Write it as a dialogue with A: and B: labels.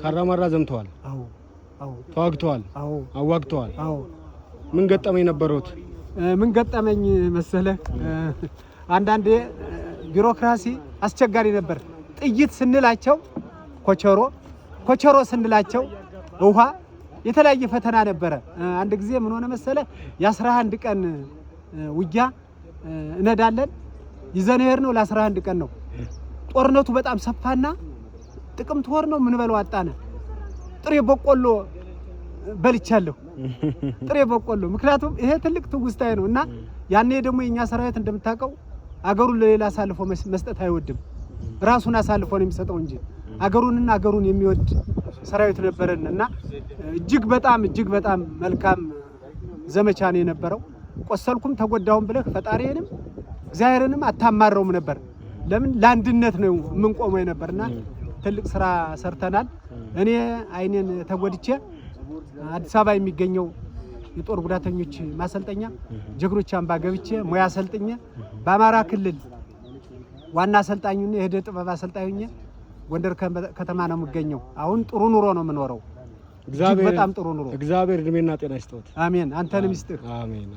A: ካራማራ ዘምተዋል።
B: አዎ
A: ተዋግተዋል። አዋግተዋል። ምን ገጠመኝ ነበሩት?
B: ምን ገጠመኝ መሰለህ? አንዳንዴ ቢሮክራሲ አስቸጋሪ ነበር። ጥይት ስንላቸው ኮቸሮ ስንላቸው ውሃ የተለያየ ፈተና ነበረ። አንድ ጊዜ ምን ሆነ መሰለህ? የ11 ቀን ውጊያ እነዳለን ይዘን ሄድነው። ለ11 ቀን ነው። ጦርነቱ በጣም ሰፋና ጥቅምት ወር ነው ምን በለው አጣነ። ጥሬ በቆሎ በልቻለሁ። ጥሬ በቆሎ ምክንያቱም ይሄ ትልቅ ትውስታዬ ነው እና ያኔ ደግሞ የኛ ሰራዊት እንደምታውቀው አገሩን ለሌላ አሳልፎ መስጠት አይወድም። ራሱን አሳልፎ ነው የሚሰጠው እንጂ አገሩን የሚወድ ሰራዊት ነበረን እና እጅግ በጣም መልካም ዘመቻ ነው የነበረው። ቆሰልኩም ተጎዳሁም ብለህ ፈጣሪዬንም እግዚአብሔርንም አታማረውም ነበር። ለምን ለአንድነት ነው የምንቆመው የነበርና ትልቅ ስራ ሰርተናል። እኔ አይኔን ተጎድቼ አዲስ አበባ የሚገኘው የጦር ጉዳተኞች ማሰልጠኛ ጀግኖች አምባ ገብቼ ሙያ ሰልጥኜ በአማራ ክልል ዋና አሰልጣኙና የህደ ጥበብ አሰልጣኙ ጎንደር ከተማ ነው የምገኘው። አሁን ጥሩ ኑሮ ነው የምኖረው። በጣም ጥሩ ኑሮ።
A: እግዚአብሔር እድሜና ጤና ይስጥዎት።
B: አሜን። አንተንም ይስጥህ።
A: አሜን።